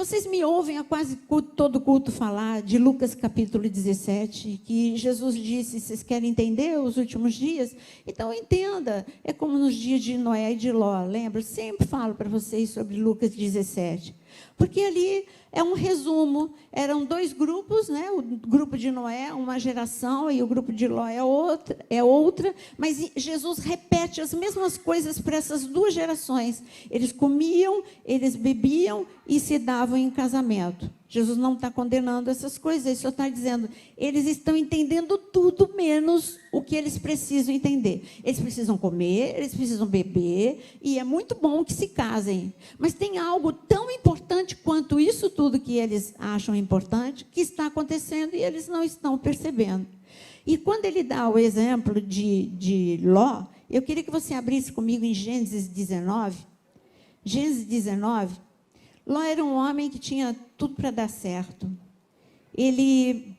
Vocês me ouvem a quase todo culto falar de Lucas capítulo 17, que Jesus disse, vocês querem entender os últimos dias? Então entenda, é como nos dias de Noé e de Ló, lembra? Sempre falo para vocês sobre Lucas 17, porque ali é um resumo, eram dois grupos, né? O grupo de Noé, uma geração, e o grupo de Ló é outra, mas Jesus repete as mesmas coisas para essas duas gerações. Eles comiam, eles bebiam e se davam em casamento. Jesus não está condenando essas coisas, ele só está dizendo, eles estão entendendo tudo menos o que eles precisam entender. Eles precisam comer, eles precisam beber, e é muito bom que se casem. Mas tem algo tão importante quanto isso tudo que eles acham importante, que está acontecendo e eles não estão percebendo. E quando ele dá o exemplo de Ló, eu queria que você abrisse comigo em Gênesis 19. Gênesis 19, Ló era um homem que tinha tudo para dar certo. Ele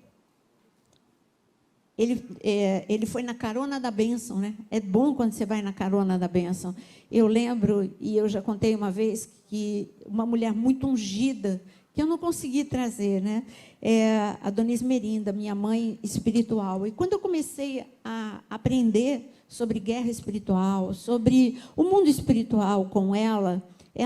foi na carona da bênção, né? É bom quando você vai na carona da bênção. Eu lembro, e eu já contei uma vez, que uma mulher muito ungida, que eu não consegui trazer, né? É a dona Esmerinda, minha mãe espiritual. E quando eu comecei a aprender sobre guerra espiritual, sobre o mundo espiritual com ela é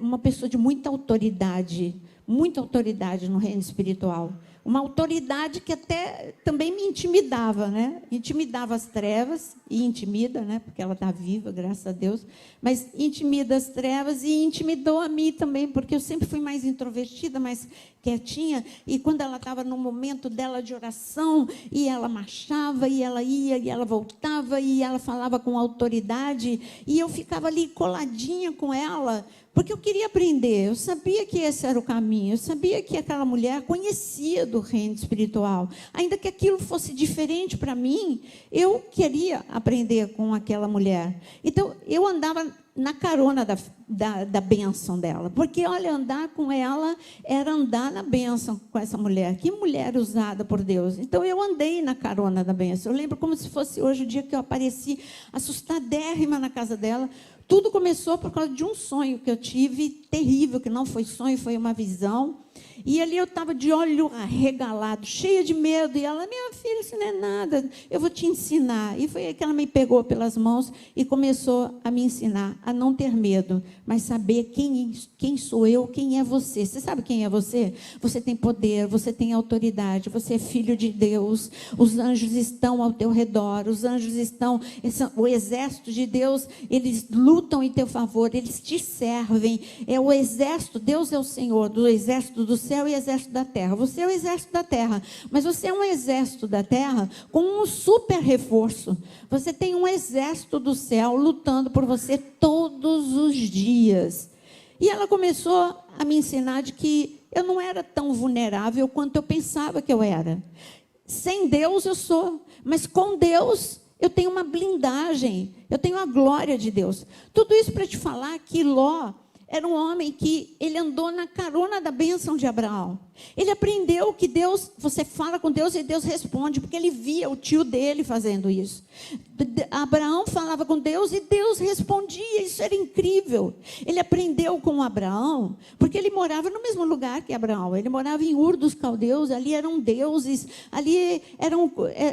uma pessoa de muita autoridade no reino espiritual. Uma autoridade que até também me intimidava, né? Intimidava as trevas, e intimida, né? Porque ela está viva, graças a Deus, mas intimida as trevas e intimidou a mim também, porque eu sempre fui mais introvertida, mais quietinha, e quando ela estava no momento dela de oração, e ela marchava, e ela ia, e ela voltava, e ela falava com autoridade, e eu ficava ali coladinha com ela, porque eu queria aprender, eu sabia que esse era o caminho, eu sabia que aquela mulher conhecia do reino espiritual, ainda que aquilo fosse diferente para mim, eu queria aprender com aquela mulher. Então, eu andava na carona da bênção dela, porque, olha, andar com ela era andar na bênção com essa mulher. Que mulher usada por Deus. Então, eu andei na carona da bênção. Eu lembro como se fosse hoje o dia que eu apareci assustadérrima na casa dela. Tudo começou por causa de um sonho que eu tive, terrível, que não foi sonho, foi uma visão. E ali eu estava de olho arregalado, cheia de medo. E ela, minha filha, isso não é nada, eu vou te ensinar. E foi aí que ela me pegou pelas mãos e começou a me ensinar a não ter medo, mas saber quem sou eu, quem é você. Você sabe quem é você? Você tem poder, você tem autoridade, você é filho de Deus. Os anjos estão ao teu redor, os anjos estão, o exército de Deus, eles lutam em teu favor, eles te servem. É o exército, Deus é o Senhor do exército do céu e exército da terra. Você é o exército da terra, mas você é um exército da terra com um super reforço. Você tem um exército do céu lutando por você todos os dias. E ela começou a me ensinar de que eu não era tão vulnerável quanto eu pensava que eu era. Sem Deus eu sou, mas com Deus eu tenho uma blindagem, eu tenho a glória de Deus. Tudo isso para te falar que Ló era um homem que ele andou na carona da bênção de Abraão. Ele aprendeu que Deus, você fala com Deus e Deus responde, porque ele via o tio dele fazendo isso. Abraão falava com Deus e Deus respondia, isso era incrível. Ele aprendeu com Abraão, porque ele morava no mesmo lugar que Abraão, ele morava em Ur dos Caldeus, ali eram deuses, ali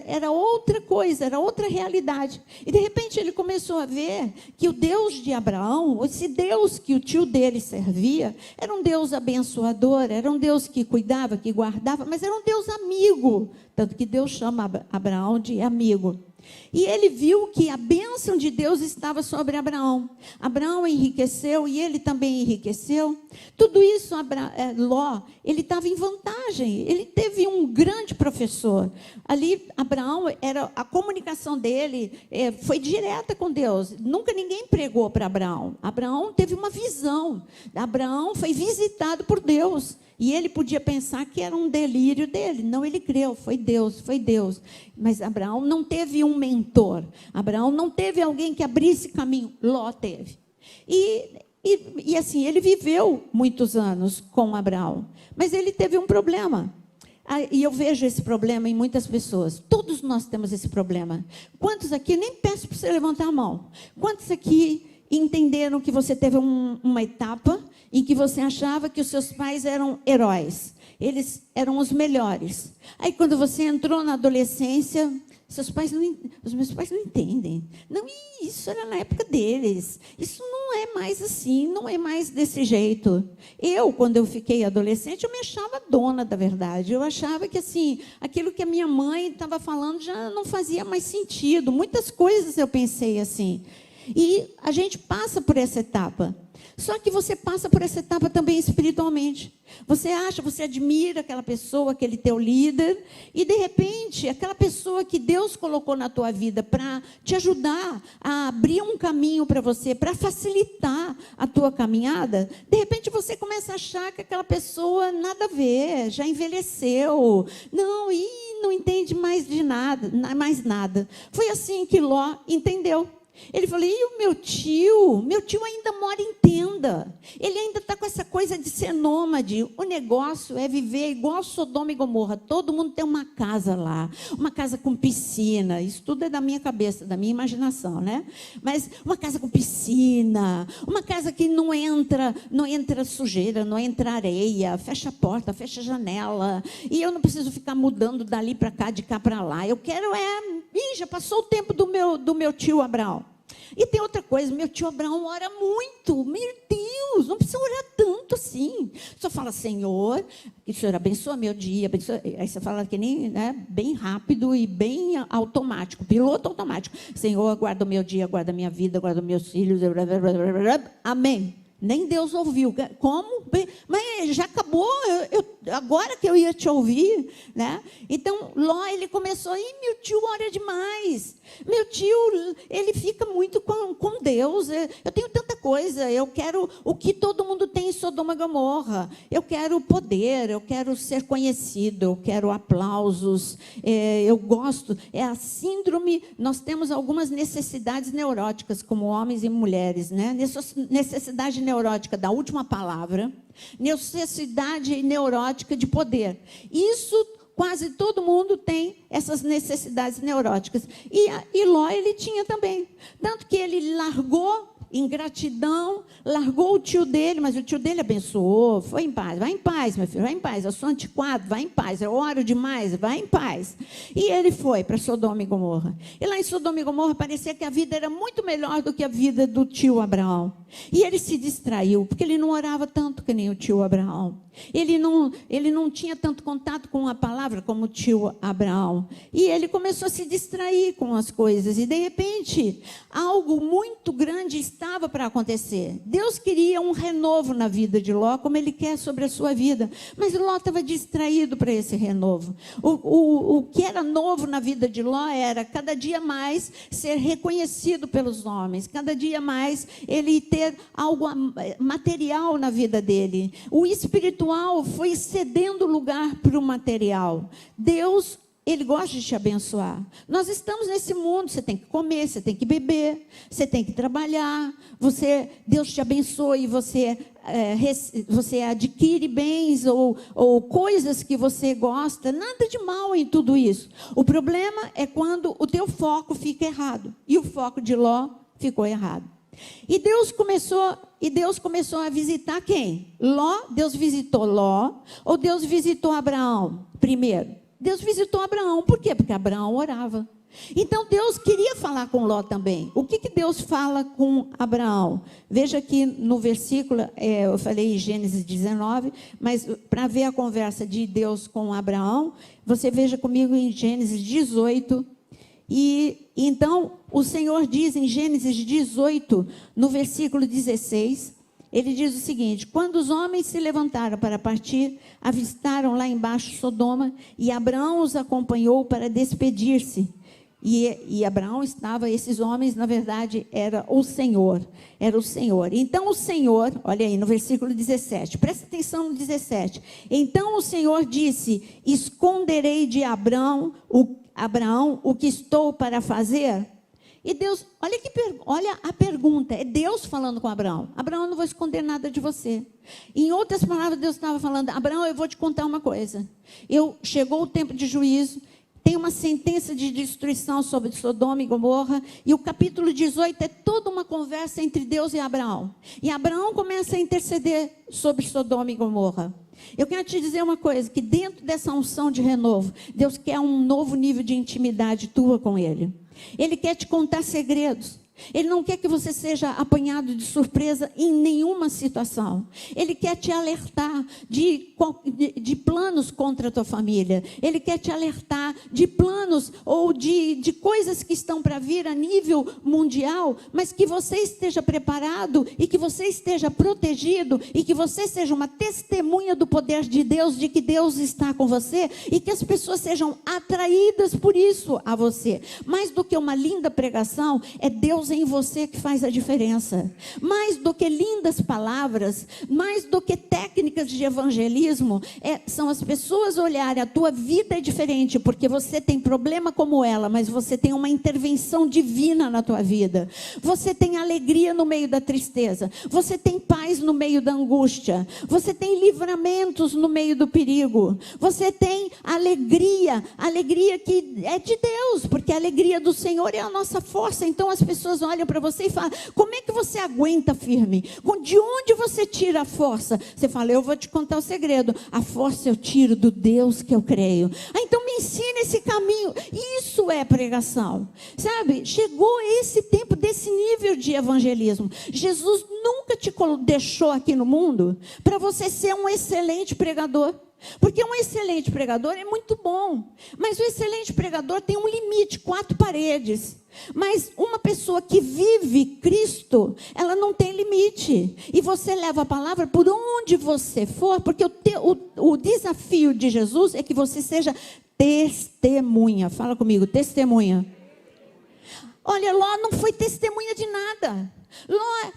era outra coisa, era outra realidade. E de repente ele começou a ver que o Deus de Abraão, esse Deus que o tio dele servia, era um Deus abençoador, era um Deus que cuidava, que guardava, mas era um Deus amigo, tanto que Deus chama Abraão de amigo. E ele viu que a bênção de Deus estava sobre Abraão. Abraão enriqueceu e ele também enriqueceu. Tudo isso, Ló, ele estava em vantagem. Ele teve um grande professor. Ali, Abraão, a comunicação dele foi direta com Deus. Nunca ninguém pregou para Abraão. Abraão teve uma visão. Abraão foi visitado por Deus. E ele podia pensar que era um delírio dele. Não, ele creu, foi Deus, foi Deus. Mas Abraão não teve um mentor. Abraão não teve alguém que abrisse caminho. Ló teve. E assim, ele viveu muitos anos com Abraão. Mas ele teve um problema. E eu vejo esse problema em muitas pessoas. Todos nós temos esse problema. Quantos aqui, nem peço para você levantar a mão. Quantos aqui entenderam que você teve uma etapa em que você achava que os seus pais eram heróis. Eles eram os melhores. Aí, quando você entrou na adolescência, os meus pais não entendem. Não, isso era na época deles. Isso não é mais assim, não é mais desse jeito. Quando eu fiquei adolescente, eu me achava dona da verdade. Eu achava que, assim, aquilo que a minha mãe estava falando já não fazia mais sentido. Muitas coisas eu pensei assim. E a gente passa por essa etapa. Só que você passa por essa etapa também espiritualmente. Você admira aquela pessoa, aquele teu líder, e de repente, aquela pessoa que Deus colocou na tua vida para te ajudar a abrir um caminho para você, para facilitar a tua caminhada, de repente você começa a achar que aquela pessoa nada a ver, já envelheceu, não entende mais de nada, mais nada. Foi assim que Ló entendeu. Ele falou, e o meu tio ainda mora em tenda, ele ainda está com essa coisa de ser nômade, o negócio é viver igual Sodoma e Gomorra, todo mundo tem uma casa lá, uma casa com piscina, isso tudo é da minha cabeça, da minha imaginação, né? Mas uma casa com piscina, uma casa que não entra sujeira, não entra areia, fecha a porta, fecha a janela, e eu não preciso ficar mudando dali para cá, de cá para lá, eu quero já passou o tempo do meu tio Abraão. E tem outra coisa, meu tio Abraão ora muito, meu Deus, não precisa orar tanto assim. Só fala, Senhor, que o Senhor abençoa meu dia, abençoa. Aí você fala que nem, né, bem rápido e bem automático, piloto automático. Senhor, guarda o meu dia, guarda a minha vida, guarda meus filhos, amém. Nem Deus ouviu. Como? Mas já acabou, agora que eu ia te ouvir, né? Então, Ló, ele começou, meu tio ora demais. Meu tio, ele fica muito com Deus. Eu tenho tanta coisa, eu quero o que todo mundo tem em Sodoma e Gomorra. Eu quero poder, eu quero ser conhecido, eu quero aplausos. Eu gosto, é a síndrome, nós temos algumas necessidades neuróticas, como homens e mulheres, né? Necessidade neurótica da última palavra, necessidade neurótica de poder. Isso, quase todo mundo tem essas necessidades neuróticas. E Ló, ele tinha também. Tanto que ele largou, em gratidão, largou o tio dele, mas o tio dele abençoou, foi em paz. Vai em paz, meu filho, vai em paz. Eu sou antiquado, vai em paz. Eu oro demais, vai em paz. E ele foi para Sodoma e Gomorra. E lá em Sodoma e Gomorra parecia que a vida era muito melhor do que a vida do tio Abraão. E ele se distraiu, porque ele não orava tanto que nem o tio Abraão. Ele não tinha tanto contato com a palavra como o tio Abraão. E ele começou a se distrair com as coisas. E, de repente, algo muito grande estava para acontecer. Deus queria um renovo na vida de Ló, como Ele quer sobre a sua vida. Mas Ló estava distraído para esse renovo. O que era novo na vida de Ló era, cada dia mais, ser reconhecido pelos homens. Cada dia mais, ele ter algo material na vida dele. O espiritual foi cedendo lugar para o material. Deus, Ele gosta de te abençoar. Nós estamos nesse mundo, você tem que comer, você tem que beber, você tem que trabalhar, Deus te abençoa e você adquire bens ou coisas que você gosta, nada de mal em tudo isso. O problema é quando o teu foco fica errado, e o foco de Ló ficou errado. E Deus começou a visitar quem? Ló. Deus visitou Ló, ou Deus visitou Abraão primeiro? Deus visitou Abraão. Por quê? Porque Abraão orava. Então Deus queria falar com Ló também. O que Deus fala com Abraão? Veja aqui no versículo, eu falei em Gênesis 19, mas para ver a conversa de Deus com Abraão, você veja comigo em Gênesis 18. E então o Senhor diz em Gênesis 18, no versículo 16, ele diz o seguinte: quando os homens se levantaram para partir, avistaram lá embaixo Sodoma, e Abraão os acompanhou para despedir-se. E Abraão estava, esses homens, na verdade, era o Senhor. Então o Senhor, olha aí no versículo 17, presta atenção no 17. Então o Senhor disse: esconderei de Abraão o que estou para fazer? E Deus, olha a pergunta, é Deus falando com Abraão. Abraão, eu não vou esconder nada de você. Em outras palavras, Deus estava falando: Abraão, eu vou te contar uma coisa. Chegou o tempo de juízo, tem uma sentença de destruição sobre Sodoma e Gomorra, e o capítulo 18 é toda uma conversa entre Deus e Abraão. E Abraão começa a interceder sobre Sodoma e Gomorra. Eu quero te dizer uma coisa, que dentro dessa unção de renovo, Deus quer um novo nível de intimidade tua com Ele. Ele quer te contar segredos. Ele não quer que você seja apanhado de surpresa em nenhuma situação. Ele quer te alertar de planos contra a tua família. Ele quer te alertar de planos ou de coisas que estão para vir a nível mundial, mas que você esteja preparado e que você esteja protegido e que você seja uma testemunha do poder de Deus, de que Deus está com você e que as pessoas sejam atraídas por isso a você. Mais do que uma linda pregação, é Deus em você que faz a diferença. Mais do que lindas palavras, mais do que técnicas de evangelismo, são as pessoas olharem, a tua vida é diferente, porque você tem problema como ela, mas você tem uma intervenção divina na tua vida. Você tem alegria no meio da tristeza, você tem paz no meio da angústia, você tem livramentos no meio do perigo, você tem alegria que é de Deus, porque a alegria do Senhor é a nossa força. Então as pessoas olham para você e falam: como é que você aguenta firme? De onde você tira a força? Você fala: eu vou te contar o segredo, a força eu tiro do Deus que eu creio. Então me ensina esse caminho. Isso é pregação, sabe? Chegou esse tempo desse nível de evangelismo. Jesus nunca te deixou aqui no mundo para você ser um excelente pregador. Porque um excelente pregador é muito bom, mas o excelente pregador tem um limite, 4 paredes. Mas uma pessoa que vive Cristo, ela não tem limite. E você leva a palavra por onde você for, porque o desafio de Jesus é que você seja testemunha. Fala comigo, testemunha. Olha, Ló não foi testemunha de nada. Ló,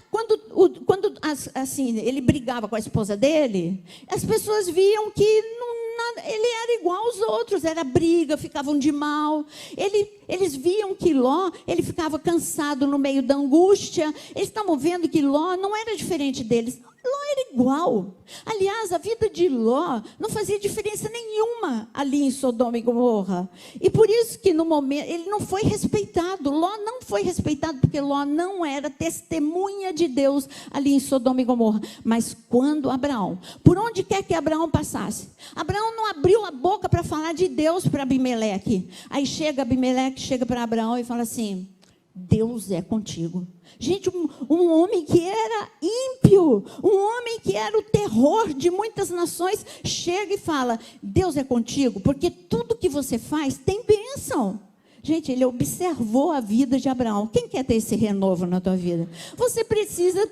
quando assim, ele brigava com a esposa dele, as pessoas viam que ele era igual aos outros, era briga, ficavam de mal. Eles viam que Ló, ele ficava cansado no meio da angústia. Eles estavam vendo que Ló não era diferente deles. Ló era igual. Aliás, a vida de Ló não fazia diferença nenhuma ali em Sodoma e Gomorra. E por isso que no momento ele não foi respeitado. Ló não foi respeitado porque Ló não era testemunha de Deus ali em Sodoma e Gomorra. Mas quando Abraão, por onde quer que Abraão passasse, Abraão não abriu a boca para falar de Deus para Abimeleque. Aí Abimeleque chega para Abraão e fala assim: Deus é contigo. Gente, um homem que era ímpio, um homem que era o terror de muitas nações, chega e fala: Deus é contigo, porque tudo que você faz tem bênção. Gente, ele observou a vida de Abraão. Quem quer ter esse renovo na tua vida? Você precisa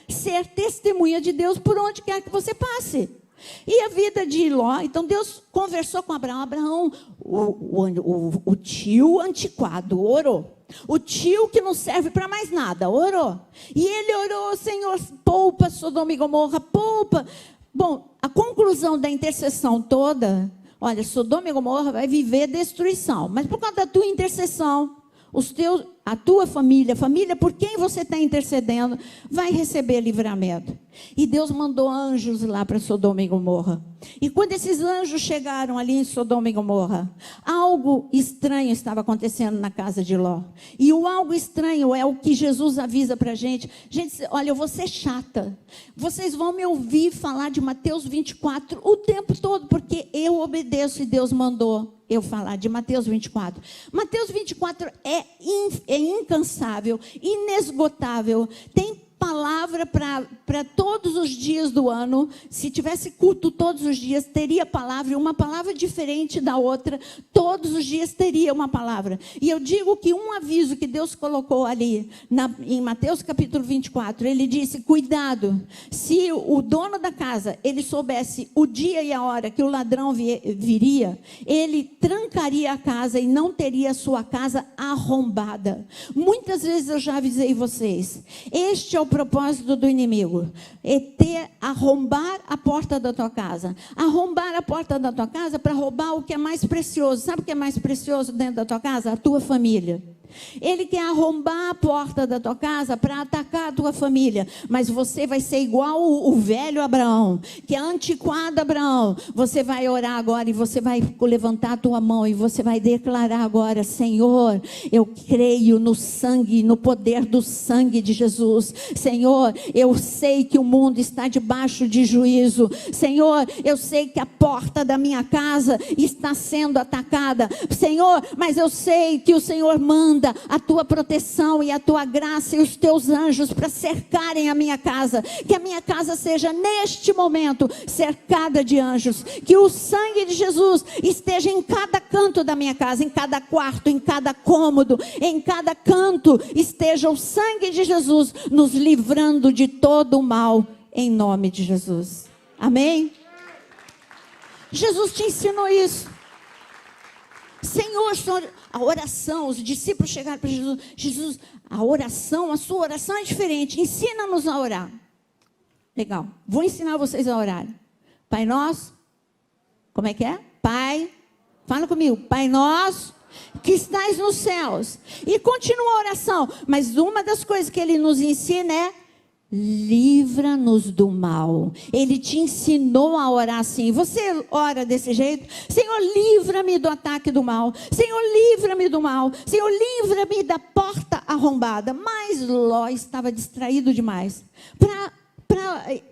ser testemunha de Deus por onde quer que você passe. E a vida de Ló, então Deus conversou com Abraão. Abraão, o tio antiquado, orou. O tio que não serve para mais nada, orou. E ele orou: Senhor, poupa Sodoma e Gomorra, poupa. Bom, a conclusão da intercessão toda: olha, Sodoma e Gomorra vai viver destruição, mas por causa da tua intercessão, a tua família por quem você está intercedendo, vai receber livramento. E Deus mandou anjos lá para Sodoma e Gomorra. E quando esses anjos chegaram ali em Sodoma e Gomorra, algo estranho estava acontecendo na casa de Ló. E o algo estranho é o que Jesus avisa para a gente. Gente, olha, eu vou ser chata. Vocês vão me ouvir falar de Mateus 24 o tempo todo, porque eu obedeço e Deus mandou eu falar de Mateus 24. Mateus 24 é incansável, inesgotável, tem palavra para todos os dias do ano. Se tivesse culto todos os dias, teria palavra, e uma palavra diferente da outra, todos os dias teria uma palavra. E eu digo que um aviso que Deus colocou ali, em Mateus capítulo 24, ele disse: cuidado, se o dono da casa, ele soubesse o dia e a hora que o ladrão viria, ele trancaria a casa e não teria a sua casa arrombada. Muitas vezes eu já avisei vocês, este é o propósito do inimigo, arrombar a porta da tua casa. Arrombar a porta da tua casa para roubar o que é mais precioso. Sabe o que é mais precioso dentro da tua casa? A tua família. Ele quer arrombar a porta da tua casa para atacar a tua família. Mas você vai ser igual o velho Abraão, que é antiquado Abraão. Você vai orar agora e você vai levantar a tua mão e você vai declarar agora: Senhor, eu creio no sangue, no poder do sangue de Jesus. Senhor, eu sei que o mundo está debaixo de juízo. Senhor, eu sei que a porta da minha casa está sendo atacada. Senhor, mas eu sei que o Senhor manda a tua proteção e a tua graça e os teus anjos para cercarem a minha casa. Que a minha casa seja neste momento cercada de anjos. Que o sangue de Jesus esteja em cada canto da minha casa, em cada quarto, em cada cômodo, em cada canto esteja o sangue de Jesus nos livrando de todo o mal, em nome de Jesus. Amém? Jesus te ensinou isso. Senhor, a oração, os discípulos chegaram para Jesus: Jesus, a oração, a sua oração é diferente, ensina-nos a orar. Legal, vou ensinar vocês a orar. Pai nosso, como é que é? Pai, fala comigo, Pai nosso, que estais nos céus. E continua a oração, mas uma das coisas que ele nos ensina é: livra-nos do mal. Ele te ensinou a orar assim. Você ora desse jeito? Senhor, livra-me do ataque do mal. Senhor, livra-me do mal. Senhor, livra-me da porta arrombada. Mas Ló estava distraído demais para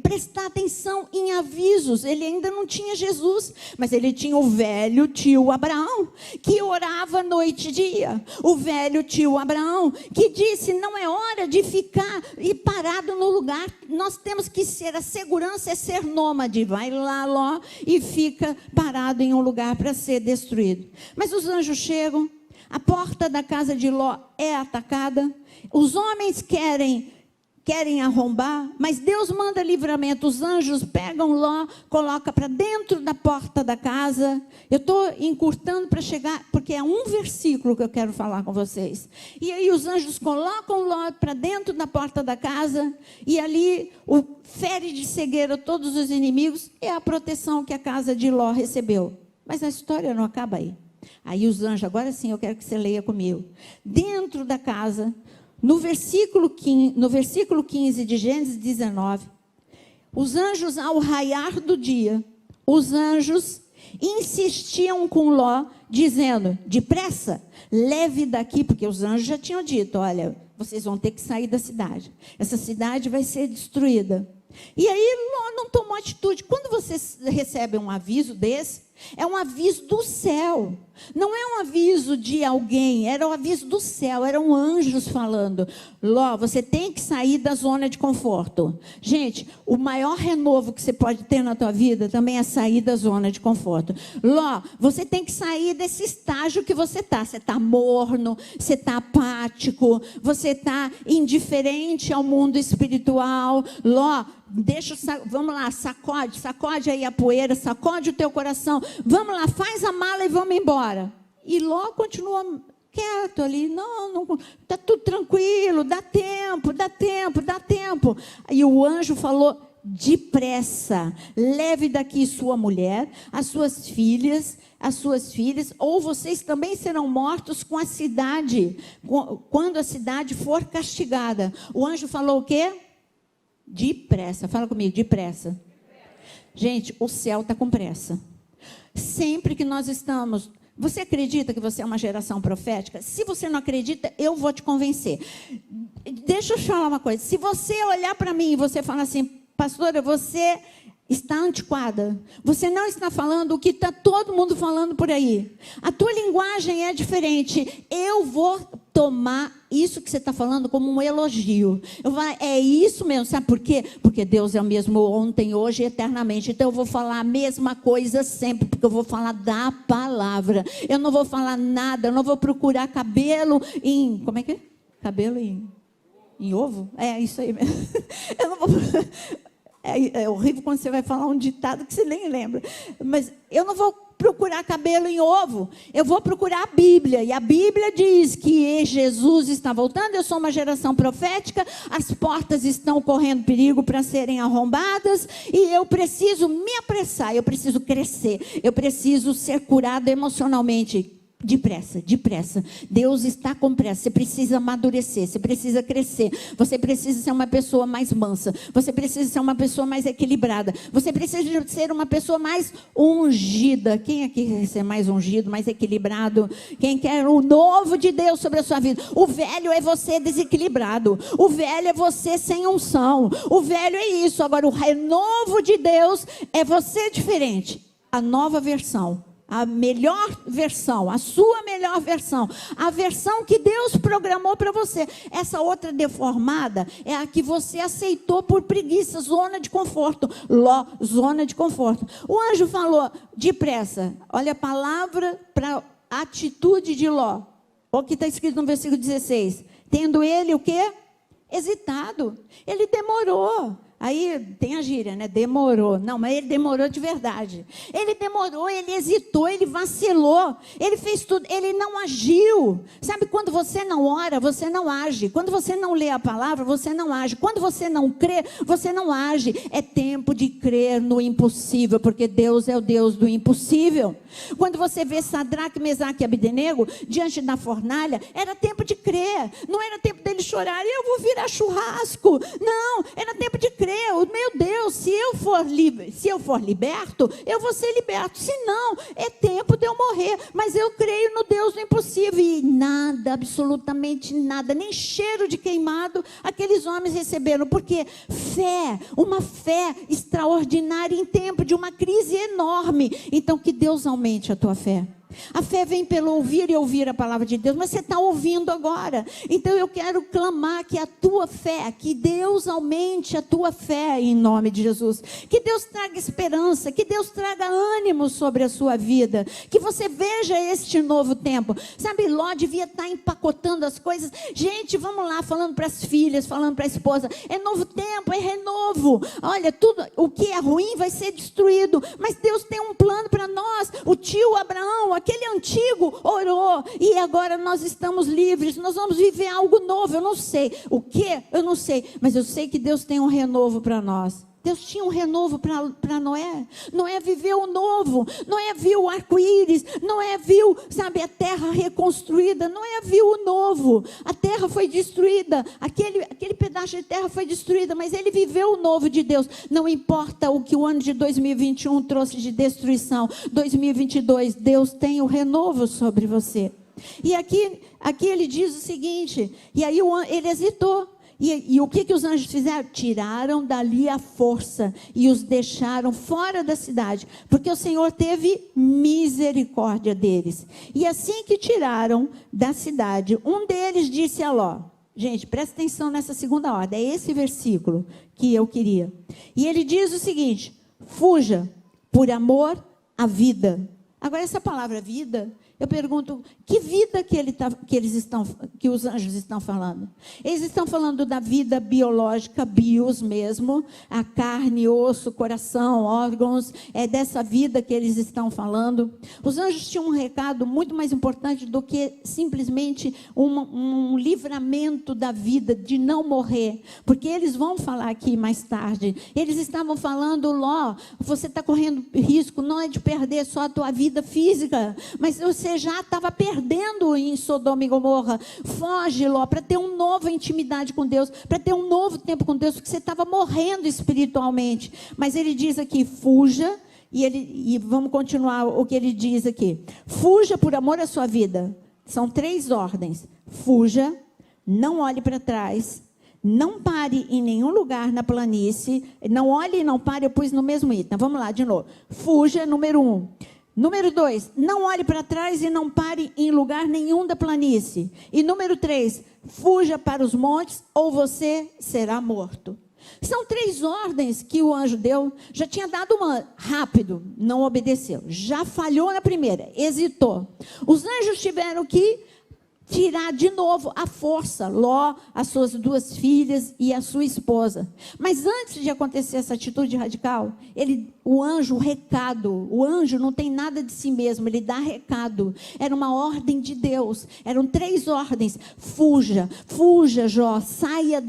prestar atenção em avisos. Ele ainda não tinha Jesus, mas ele tinha o velho tio Abraão, que orava noite e dia. O velho tio Abraão, que disse: não é hora de ficar parado no lugar. Nós temos que ser, a segurança é ser nômade. Vai lá, Ló, e fica parado em um lugar para ser destruído. Mas os anjos chegam, a porta da casa de Ló é atacada, os homens querem arrombar, mas Deus manda livramento. Os anjos pegam Ló, coloca para dentro da porta da casa. Eu estou encurtando para chegar, porque é um versículo que eu quero falar com vocês. E aí os anjos colocam Ló para dentro da porta da casa, e ali o fere de cegueira todos os inimigos. É a proteção que a casa de Ló recebeu. Mas a história não acaba aí. Aí os anjos, agora sim eu quero que você leia comigo. Dentro da casa, no versículo 15 de Gênesis 19, os anjos, ao raiar do dia, os anjos insistiam com Ló, dizendo: depressa, leve daqui, porque os anjos já tinham dito: olha, vocês vão ter que sair da cidade, essa cidade vai ser destruída. E aí Ló não tomou atitude. Quando você recebe um aviso desse, é um aviso do céu, não é um aviso de alguém, era um aviso do céu, eram anjos falando: Ló, você tem que sair da zona de conforto. Gente, o maior renovo que você pode ter na tua vida também é sair da zona de conforto. Ló, você tem que sair desse estágio que você está morno, você está apático, você está indiferente ao mundo espiritual. Ló, vamos lá, sacode aí a poeira, sacode o teu coração, vamos lá, faz a mala e vamos embora. E Ló continua quieto ali: não, está tudo tranquilo, dá tempo. E o anjo falou: depressa, leve daqui sua mulher, as suas filhas, ou vocês também serão mortos com a cidade, quando a cidade for castigada. O anjo falou o quê? Depressa, fala comigo, depressa. Gente, o céu está com pressa. Sempre que nós estamos... Você acredita que você é uma geração profética? Se você não acredita, eu vou te convencer. Deixa eu te falar uma coisa. Se você olhar para mim e você falar assim: pastora, você está antiquada, você não está falando o que está todo mundo falando por aí, a tua linguagem é diferente, eu vou tomar isso que você está falando como um elogio. Eu vou, é isso mesmo, sabe por quê? Porque Deus é o mesmo ontem, hoje e eternamente. Então eu vou falar a mesma coisa sempre, porque eu vou falar da palavra. Eu não vou falar nada, eu não vou procurar cabelo em... Como é que é? Cabelo em ovo? É isso aí mesmo. Eu não vou... É horrível quando você vai falar um ditado que você nem lembra. Mas eu não vou procurar cabelo em ovo. Eu vou procurar a Bíblia. E a Bíblia diz que Jesus está voltando. Eu sou uma geração profética. As portas estão correndo perigo para serem arrombadas. E eu preciso me apressar. Eu preciso crescer. Eu preciso ser curado emocionalmente. Depressa, depressa. Deus está com pressa. Você precisa amadurecer, você precisa crescer. Você precisa ser uma pessoa mais mansa. Você precisa ser uma pessoa mais equilibrada. Você precisa ser uma pessoa mais ungida. Quem aqui quer ser mais ungido, mais equilibrado? Quem quer o novo de Deus sobre a sua vida? O velho é você desequilibrado. O velho é você sem unção. O velho é isso. Agora, o renovo de Deus é você diferente. A nova versão. A melhor versão, a sua melhor versão, a versão que Deus programou para você. Essa outra deformada é a que você aceitou por preguiça, zona de conforto. Ló, zona de conforto. O anjo falou, depressa, olha a palavra para a atitude de Ló. O que está escrito no versículo 16. Tendo ele o quê? Hesitado. Ele demorou. Aí tem a gíria, né? Demorou. Não, mas ele demorou de verdade. Ele demorou, ele hesitou, ele vacilou. Ele fez tudo, ele não agiu. Sabe, quando você não ora, você não age. Quando você não lê a palavra, você não age. Quando você não crê, você não age. É tempo de crer no impossível, porque Deus é o Deus do impossível. Quando você vê Sadraque, Mesaque e Abdenego diante da fornalha, era tempo de crer. Não era tempo dele chorar, eu vou virar churrasco. Não, era tempo de crer. Meu Deus, se eu for liberto, eu vou ser liberto. Se não, é tempo de eu morrer. Mas eu creio no Deus do impossível. E nada, absolutamente nada, nem cheiro de queimado, aqueles homens receberam. Porque fé, uma fé extraordinária em tempo de uma crise enorme. Então, que Deus aumente a tua fé. A fé vem pelo ouvir e ouvir a palavra de Deus, mas você está ouvindo agora. Então eu quero clamar que a tua fé, que Deus aumente a tua fé em nome de Jesus. Que Deus traga esperança, que Deus traga ânimo sobre a sua vida. Que você veja este novo tempo. Sabe, Ló devia estar empacotando as coisas. Gente, vamos lá, falando para as filhas, falando para a esposa. É novo tempo, é renovo. Olha, tudo o que é ruim vai ser destruído. Mas Deus tem um plano para nós. O tio Abraão, aquele antigo orou, e agora nós estamos livres, nós vamos viver algo novo. Eu não sei o que, eu não sei, mas eu sei que Deus tem um renovo para nós. Deus tinha um renovo para Noé. Noé viveu o novo. Noé viu o arco-íris. Noé viu, sabe, a terra reconstruída. Noé viu o novo. A terra foi destruída. Aquele pedaço de terra foi destruída, mas ele viveu o novo de Deus. Não importa o que o ano de 2021 trouxe de destruição. 2022, Deus tem o renovo sobre você. E aqui ele diz o seguinte, e aí ele hesitou. E o que os anjos fizeram? Tiraram dali a força e os deixaram fora da cidade, porque o Senhor teve misericórdia deles. E assim que tiraram da cidade, um deles disse a Ló, gente, presta atenção nessa segunda ordem, é esse versículo que eu queria. E ele diz o seguinte, fuja por amor à vida. Agora essa palavra vida, eu pergunto, que vida que os anjos estão falando? Eles estão falando da vida biológica, bios mesmo, a carne, osso, coração, órgãos, é dessa vida que eles estão falando. Os anjos tinham um recado muito mais importante do que simplesmente um livramento da vida, de não morrer, porque eles vão falar aqui mais tarde, eles estavam falando, Ló, você está correndo risco, não é de perder só a tua vida física, mas você já estava perdendo em Sodoma e Gomorra. Foge, Ló, para ter uma nova intimidade com Deus, para ter um novo tempo com Deus, porque você estava morrendo espiritualmente. Mas ele diz aqui, fuja, e vamos continuar o que ele diz aqui. Fuja por amor à sua vida. São 3 ordens. Fuja, não olhe para trás, não pare em nenhum lugar na planície, não olhe e não pare, eu pus no mesmo item. Vamos lá, de novo. Fuja, número 1. Número 2, não olhe para trás e não pare em lugar nenhum da planície. E número 3, fuja para os montes ou você será morto. São 3 ordens que o anjo deu. Já tinha dado uma rápido, não obedeceu. Já falhou na primeira, hesitou. Os anjos tiveram que tirar de novo a força, Ló, as suas 2 filhas e a sua esposa. Mas antes de acontecer essa atitude radical, o anjo não tem nada de si mesmo, ele dá recado. Era uma ordem de Deus, eram 3 ordens. Fuja, Jó, saia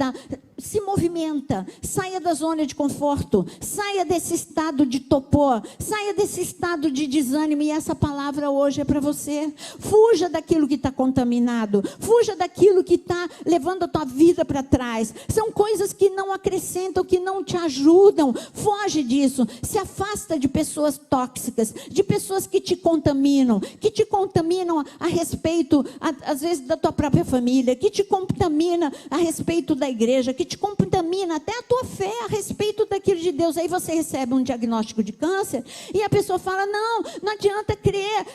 se movimenta, saia da zona de conforto, saia desse estado de topor, saia desse estado de desânimo, e essa palavra hoje é para você. Fuja daquilo que está contaminado, fuja daquilo que está levando a tua vida para trás. São coisas que não acrescentam, que não te ajudam. Foge disso, se afasta de pessoas tóxicas, de pessoas que te contaminam a respeito, às vezes, da tua própria família, que te contamina a respeito da igreja, que te contamina até a tua fé a respeito daquilo de Deus. Aí você recebe um diagnóstico de câncer e a pessoa fala, não adianta crer.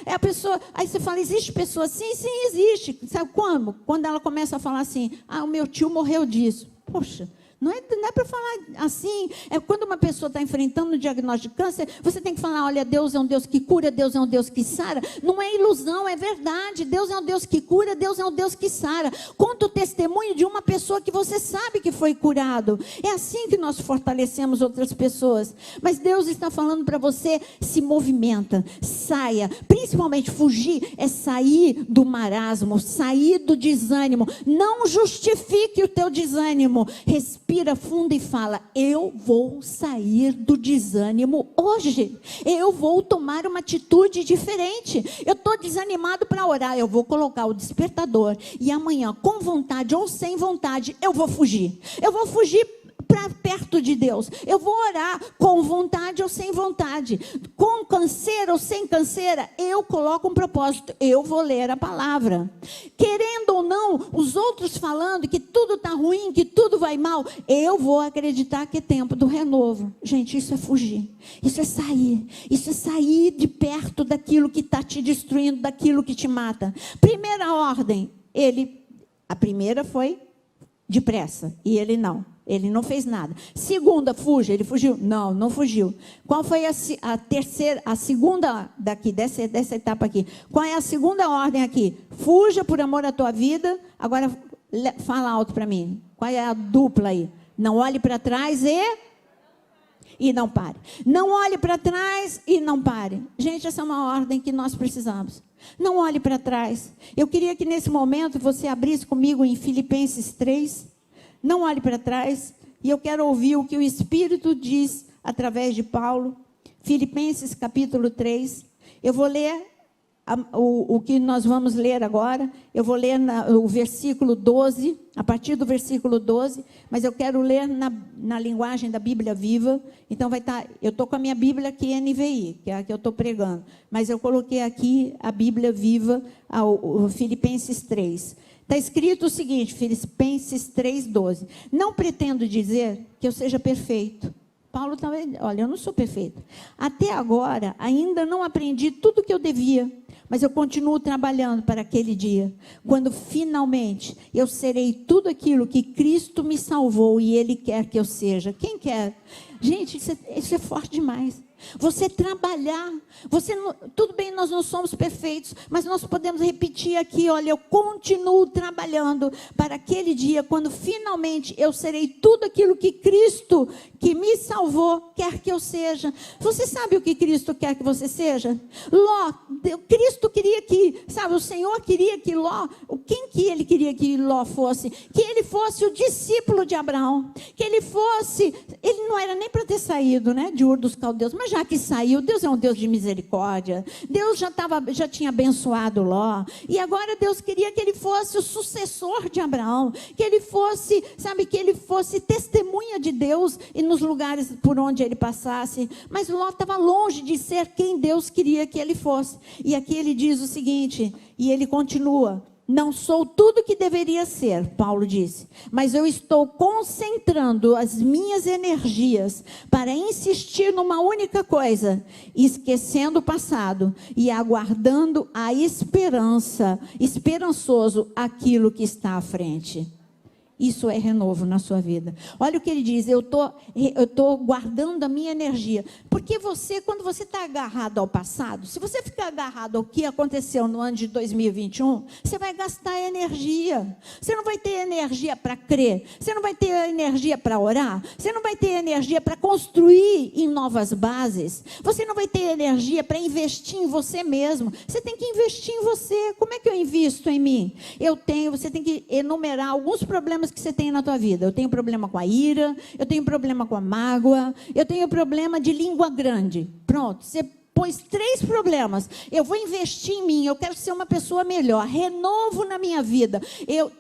Aí você fala, existe pessoa assim? Sim, existe. Sabe como? Quando ela começa a falar assim, o meu tio morreu disso. Poxa, não é para falar assim. É quando uma pessoa está enfrentando um diagnóstico de câncer, você tem que falar, olha, Deus é um Deus que cura, Deus é um Deus que sara. Não é ilusão, é verdade. Deus é um Deus que cura, Deus é um Deus que sara. Conta o testemunho de uma pessoa que você sabe que foi curado. É assim que nós fortalecemos outras pessoas. Mas Deus está falando para você, se movimenta, saia. Principalmente fugir é sair do marasmo, sair do desânimo. Não justifique o teu desânimo. Respira fundo e fala, eu vou sair do desânimo hoje. Eu vou tomar uma atitude diferente. Eu estou desanimado para orar. Eu vou colocar o despertador. E amanhã, com vontade ou sem vontade, eu vou fugir. Eu vou fugir para perto de Deus. Eu vou orar com vontade ou sem vontade, com canseira ou sem canseira. Eu coloco um propósito, eu vou ler a palavra, querendo ou não, os outros falando que tudo está ruim, que tudo vai mal, eu vou acreditar que é tempo do renovo. Gente, isso é fugir, isso é sair de perto daquilo que está te destruindo, daquilo que te mata. Primeira ordem, a primeira foi depressa, e ele não fez nada. Segunda, fuja, ele fugiu? Não fugiu. Qual foi a terceira, a segunda daqui, dessa etapa aqui? Qual é a segunda ordem aqui? Fuja por amor à tua vida. Agora, fala alto para mim. Qual é a dupla aí? Não olhe para trás e não pare. Não olhe para trás e não pare. Gente, essa é uma ordem que nós precisamos. Não olhe para trás. Eu queria que nesse momento você abrisse comigo em Filipenses 3. Não olhe para trás. E eu quero ouvir o que o Espírito diz através de Paulo. Filipenses capítulo 3. Eu vou ler o que nós vamos ler agora. Eu vou ler o versículo 12, a partir do versículo 12, mas eu quero ler na linguagem da Bíblia Viva. Então vai estar, eu estou com a minha Bíblia aqui NVI, que é a que eu estou pregando, mas eu coloquei aqui a Bíblia Viva, o Filipenses 3. Está escrito o seguinte, Filipenses 3:12. Não pretendo dizer que eu seja perfeito. Paulo estava, olha, eu não sou perfeito. Até agora, ainda não aprendi tudo o que eu devia, mas eu continuo trabalhando para aquele dia, quando finalmente eu serei tudo aquilo que Cristo me salvou e Ele quer que eu seja. Quem quer? Gente, isso é forte demais. Você trabalhar, tudo bem, nós não somos perfeitos, mas nós podemos repetir aqui, olha, eu continuo trabalhando para aquele dia, quando finalmente eu serei tudo aquilo que Cristo, que me salvou, quer que eu seja. Você sabe o que Cristo quer que você seja? Cristo queria que, o Senhor queria que quem que Ele queria que Ló fosse? Que ele fosse o discípulo de Abraão, que ele não era nem para ter saído, de Ur dos Caldeus, mas já que saiu, Deus é um Deus de misericórdia, Deus já tinha abençoado Ló, e agora Deus queria que ele fosse o sucessor de Abraão, que ele fosse, que ele fosse testemunha de Deus e nos lugares por onde ele passasse, mas Ló estava longe de ser quem Deus queria que ele fosse. E aqui ele diz o seguinte, e ele continua: não sou tudo que deveria ser, Paulo disse, mas eu estou concentrando as minhas energias para insistir numa única coisa, esquecendo o passado e aguardando a esperançoso aquilo que está à frente. Isso é renovo na sua vida. Olha o que ele diz, eu estou guardando a minha energia. Por Porque quando você está agarrado ao passado, se você ficar agarrado ao que aconteceu no ano de 2021, você vai gastar energia. Você não vai ter energia para crer, você não vai ter energia para orar, você não vai ter energia para construir em novas bases, você não vai ter energia para investir em você mesmo. Você tem que investir em você. Como é que eu invisto em mim? Você tem que enumerar alguns problemas que você tem na tua vida. Eu tenho problema com a ira, eu tenho problema com a mágoa, eu tenho problema de língua grande. Pronto, você pôs 3 problemas. Eu vou investir em mim, eu quero ser uma pessoa melhor, renovo na minha vida.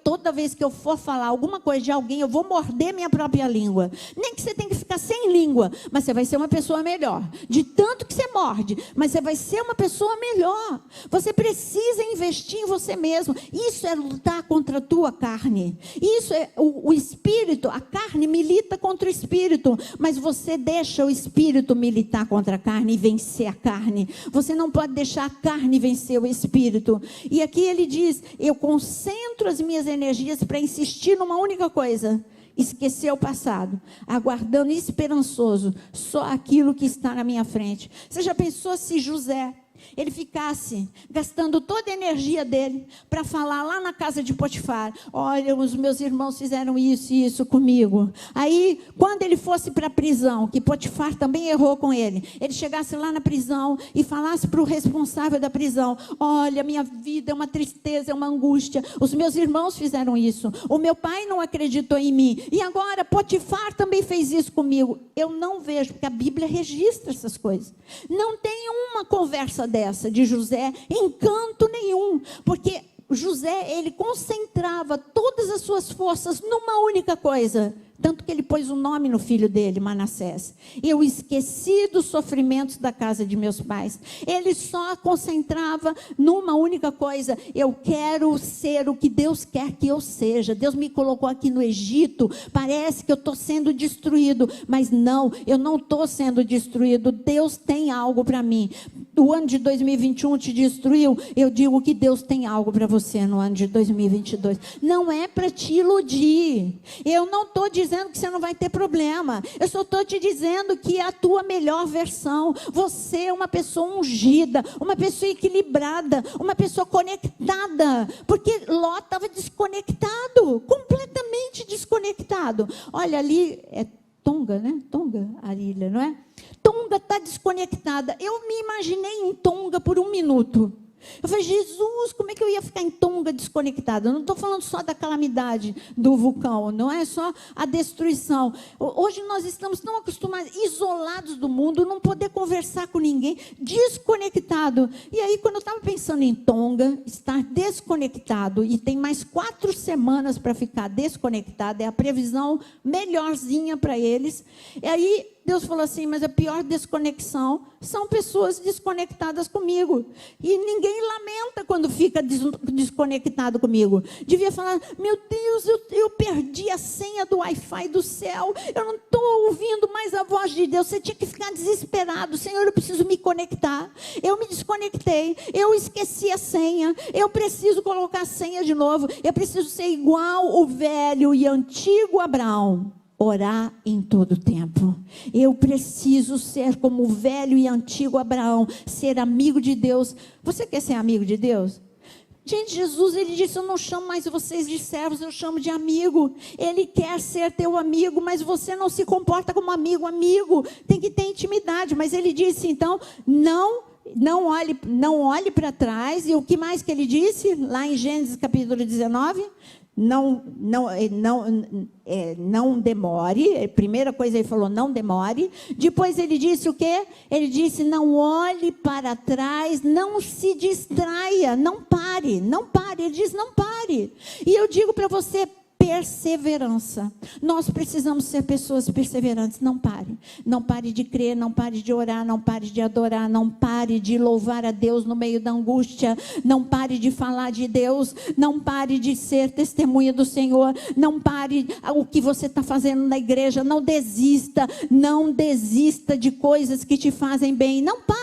Toda vez que eu for falar alguma coisa de alguém, eu vou morder minha própria língua. Nem que você tenha que ficar sem língua, mas você vai ser uma pessoa melhor. De tanto que você morde, mas você vai ser uma pessoa melhor. Você precisa investir em você mesmo. Isso é lutar contra a tua carne. Isso é o espírito, a carne milita contra o espírito, mas você deixa o espírito militar contra a carne e vencer a carne. Você não pode deixar a carne vencer o espírito. E aqui ele diz: eu concentro as minhas energias para insistir numa única coisa: esquecer o passado, aguardando esperançoso só aquilo que está na minha frente. Você já pensou se José, ele ficasse gastando toda a energia dele para falar lá na casa de Potifar: olha, os meus irmãos fizeram isso e isso comigo. Aí, quando ele fosse para a prisão, que Potifar também errou com ele chegasse lá na prisão e falasse para o responsável da prisão: olha, minha vida é uma tristeza, é uma angústia, os meus irmãos fizeram isso, o meu pai não acreditou em mim, e agora Potifar também fez isso comigo. Eu não vejo, porque a Bíblia registra essas coisas. Não tem uma conversa dessa de José em canto nenhum, porque José, ele concentrava todas as suas forças numa única coisa, tanto que ele pôs o nome no filho dele, Manassés: eu esqueci dos sofrimentos da casa de meus pais. Ele só concentrava numa única coisa: eu quero ser o que Deus quer que eu seja. Deus me colocou aqui no Egito, parece que eu estou sendo destruído, mas não, eu não estou sendo destruído. Deus tem algo para mim. O ano de 2021 te destruiu, eu digo que Deus tem algo para você no ano de 2022. Não é para te iludir. Eu não estou dizendo que você não vai ter problema. Eu só estou te dizendo que é a tua melhor versão. Você é uma pessoa ungida, uma pessoa equilibrada, uma pessoa conectada. Porque Ló estava desconectado, completamente desconectado. Olha, ali é Tonga, né? Tonga, a ilha, não é? Tonga está desconectada. Eu me imaginei em Tonga por 1 minuto. Eu falei: Jesus, como é que eu ia ficar em Tonga desconectada? Eu não estou falando só da calamidade do vulcão, não é só a destruição. Hoje nós estamos tão acostumados, isolados do mundo, não poder conversar com ninguém, desconectado. E aí, quando eu estava pensando em Tonga, estar desconectado, e tem mais 4 semanas para ficar desconectado, é a previsão melhorzinha para eles. E aí Deus falou assim: mas a pior desconexão são pessoas desconectadas comigo. E ninguém lamenta quando fica desconectado comigo. Devia falar: meu Deus, eu perdi a senha do Wi-Fi do céu, eu não estou ouvindo mais a voz de Deus. Você tinha que ficar desesperado: Senhor, eu preciso me conectar. Eu me desconectei, eu esqueci a senha, eu preciso colocar a senha de novo, eu preciso ser igual o velho e antigo Abraão, orar em todo tempo. Eu preciso ser como o velho e antigo Abraão, ser amigo de Deus. Você quer ser amigo de Deus? Gente, Jesus, ele disse: eu não chamo mais vocês de servos, eu chamo de amigo. Ele quer ser teu amigo, mas você não se comporta como amigo. Amigo tem que ter intimidade. Mas ele disse, então, não olhe para trás. E o que mais que ele disse? Lá em Gênesis capítulo 19... Não demore. A primeira coisa ele falou: não demore. Depois ele disse o quê? Ele disse: não olhe para trás, não se distraia, não pare. Ele diz: não pare. E eu digo para você: perseverança. Nós precisamos ser pessoas perseverantes. Não pare. Não pare de crer, não pare de orar, não pare de adorar, não pare de louvar a Deus no meio da angústia, não pare de falar de Deus, não pare de ser testemunha do Senhor, não pare o que você está fazendo na igreja, não desista de coisas que te fazem bem. Não pare.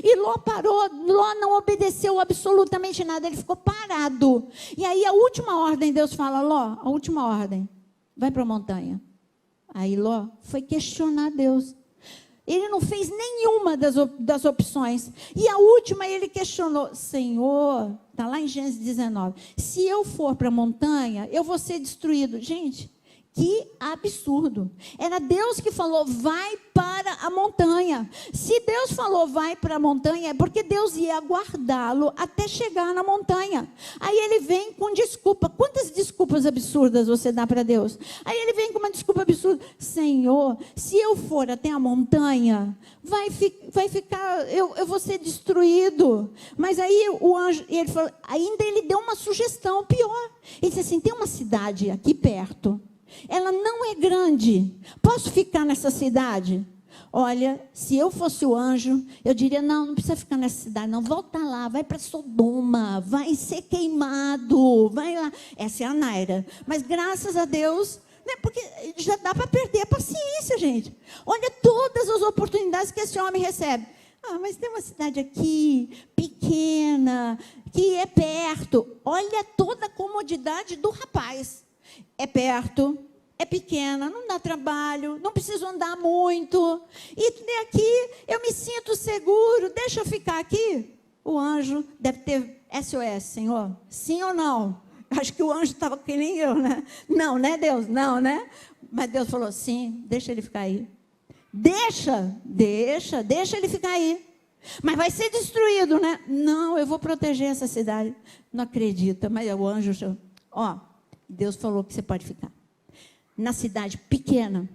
E Ló parou. Ló não obedeceu absolutamente nada, ele ficou parado. E aí a última ordem, Deus fala: Ló, a última ordem, vai para a montanha. Aí Ló foi questionar Deus. Ele não fez nenhuma das opções. E a última ele questionou: Senhor, está lá em Gênesis 19, se eu for para a montanha, eu vou ser destruído. Gente, que absurdo. Era Deus que falou: vai para a montanha. Se Deus falou vai para a montanha, é porque Deus ia guardá-lo até chegar na montanha. Aí ele vem com desculpa. Quantas desculpas absurdas você dá para Deus? Aí ele vem com uma desculpa absurda: Senhor, se eu for até a montanha, vai ficar, eu vou ser destruído. Mas aí o anjo, ele falou, ainda ele deu uma sugestão pior. Ele disse assim: tem uma cidade aqui perto, ela não é grande, posso ficar nessa cidade? Olha, se eu fosse o anjo, eu diria: não precisa ficar nessa cidade, não, volta lá, vai para Sodoma, vai ser queimado, vai lá. Essa é a Naira. Mas graças a Deus, né, porque já dá para perder a paciência, gente. Olha todas as oportunidades que esse homem recebe. Ah, mas tem uma cidade aqui, pequena, que é perto. Olha toda a comodidade do rapaz. É perto, é pequena, não dá trabalho, não preciso andar muito. E aqui eu me sinto seguro, deixa eu ficar aqui. O anjo deve ter SOS, Senhor, sim ou não? Acho que o anjo estava que nem eu, né? Não, né, Deus? Não, né? Mas Deus falou: sim, deixa ele ficar aí. Deixa ele ficar aí. Mas vai ser destruído, né? Não, eu vou proteger essa cidade. Não acredita, mas o anjo, Deus falou que você pode ficar. Na cidade pequena,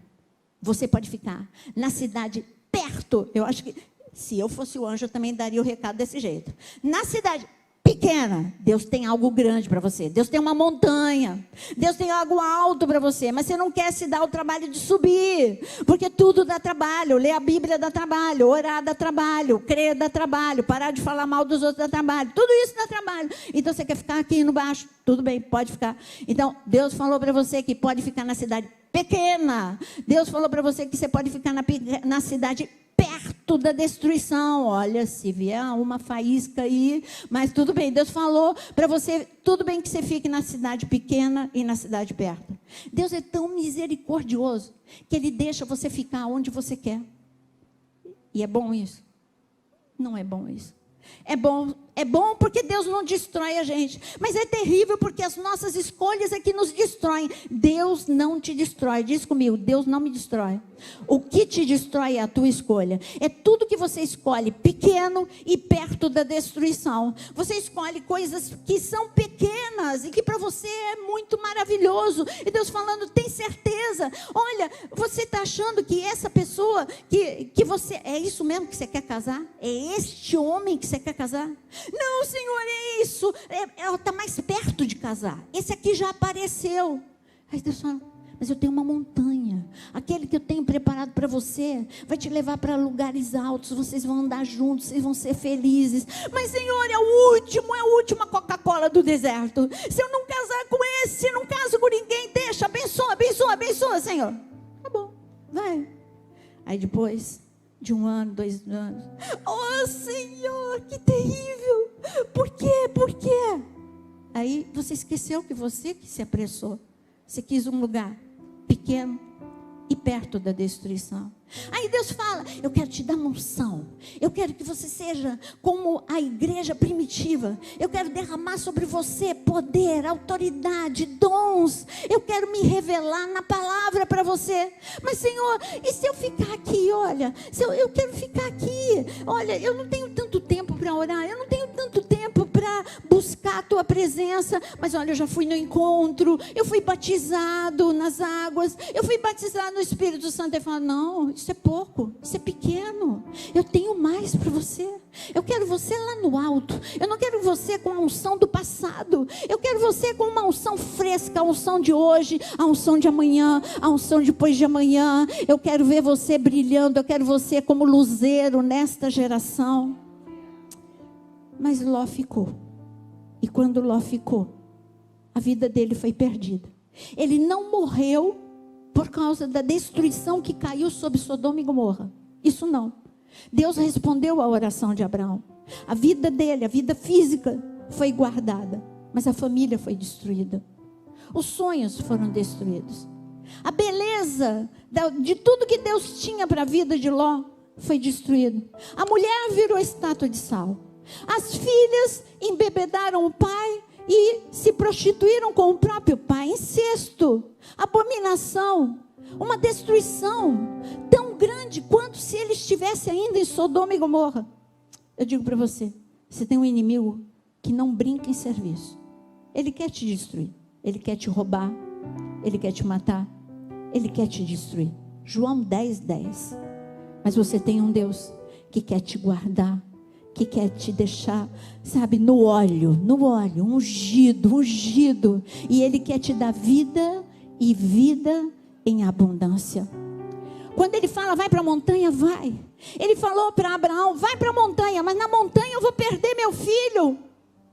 você pode ficar. Na cidade perto, eu acho que, se eu fosse o anjo, eu também daria o recado desse jeito. Na cidade pequena, Deus tem algo grande para você. Deus tem uma montanha. Deus tem algo alto para você. Mas você não quer se dar o trabalho de subir. Porque tudo dá trabalho. Ler a Bíblia dá trabalho. Orar dá trabalho. Crer dá trabalho. Parar de falar mal dos outros dá trabalho. Tudo isso dá trabalho. Então você quer ficar aqui no baixo? Tudo bem, pode ficar. Então Deus falou para você que pode ficar na cidade pequena. Deus falou para você que você pode ficar na cidade perto da destruição. Olha, se vier uma faísca aí, mas tudo bem, Deus falou para você, tudo bem que você fique na cidade pequena e na cidade perto. Deus é tão misericordioso que Ele deixa você ficar onde você quer. E é bom isso? Não é bom isso. É bom porque Deus não destrói a gente, mas é terrível porque as nossas escolhas é que nos destroem. Deus não te destrói, diz comigo: Deus não me destrói. O que te destrói é a tua escolha. É tudo que você escolhe pequeno e perto da destruição. Você escolhe coisas que são pequenas e que para você é muito maravilhoso. E Deus falando: tem certeza? Olha, você está achando que essa pessoa que você, é isso mesmo que você quer casar? É este homem que você quer casar? Não, Senhor, é isso. Ela está mais perto de casar. Esse aqui já apareceu. Aí Deus fala: mas eu tenho uma montanha. Aquele que eu tenho preparado para você vai te levar para lugares altos. Vocês vão andar juntos, vocês vão ser felizes. Mas, Senhor, é a última Coca-Cola do deserto. Se eu não casar com esse, se não caso com ninguém, deixa, abençoa, Senhor. Tá bom, vai. Aí depois de 1 ano, 2 anos, oh, Senhor, que terrível. Por quê? Aí você esqueceu que você que se apressou. Você quis um lugar pequeno e perto da destruição. Aí Deus fala: eu quero te dar uma unção. Eu quero que você seja como a igreja primitiva. Eu quero derramar sobre você poder, autoridade, dons. Eu quero me revelar na palavra para você. Mas, Senhor, e se eu ficar aqui? Olha, eu quero ficar aqui. Olha, eu não tenho tanto tempo para orar. Eu não tenho tanto tempo para buscar a tua presença. Mas olha, eu já fui no encontro. Eu fui batizado nas águas. Eu fui batizado no Espírito Santo. Ele fala: não, isso é pouco, isso é pequeno. Eu tenho mais para você. Eu quero você lá no alto. Eu não quero você com a unção do passado. Eu quero você com uma unção fresca, a unção de hoje, a unção de amanhã, a unção depois de amanhã. Eu quero ver você brilhando. Eu quero você como luzeiro nesta geração. Mas Ló ficou. E quando Ló ficou, a vida dele foi perdida. Ele não morreu por causa da destruição que caiu sobre Sodoma e Gomorra. Isso não. Deus respondeu à oração de Abraão. A vida dele, a vida física foi guardada, mas a família foi destruída. Os sonhos foram destruídos. A beleza de tudo que Deus tinha para a vida de Ló foi destruído. A mulher virou estátua de sal. As filhas embebedaram o pai e se prostituíram com o próprio pai. Incesto, abominação, uma destruição tão grande quanto se ele estivesse ainda em Sodoma e Gomorra. Eu digo para você, você tem um inimigo que não brinca em serviço. Ele quer te destruir, ele quer te roubar, ele quer te matar, ele quer te destruir. João 10:10. Mas você tem um Deus que quer te guardar, que quer te deixar, sabe, no óleo, ungido. E Ele quer te dar vida e vida em abundância. Quando Ele fala, vai para a montanha, vai. Ele falou para Abraão, vai para a montanha, mas na montanha eu vou perder meu filho.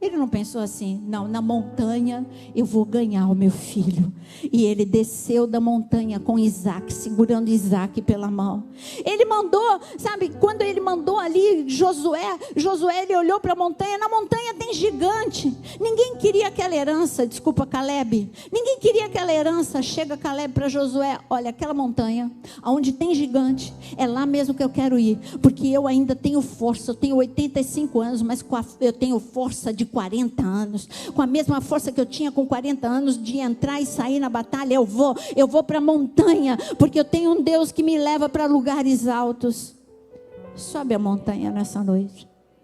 Ele não pensou assim, não, na montanha eu vou ganhar o meu filho. E ele desceu da montanha com Isaac, segurando Isaac pela mão. Ele mandou, sabe, quando ele mandou ali Josué, ele olhou para a montanha, na montanha tem gigante. Ninguém queria aquela herança, desculpa Caleb, ninguém queria aquela herança. Chega Caleb para Josué, olha, aquela montanha, onde tem gigante, é lá mesmo que eu quero ir. Porque eu ainda tenho força, eu tenho 85 anos, mas eu tenho força de 40 anos, com a mesma força que eu tinha com 40 anos de entrar e sair na batalha, eu vou para a montanha, porque eu tenho um Deus que me leva para lugares altos. Sobe a montanha nessa noite.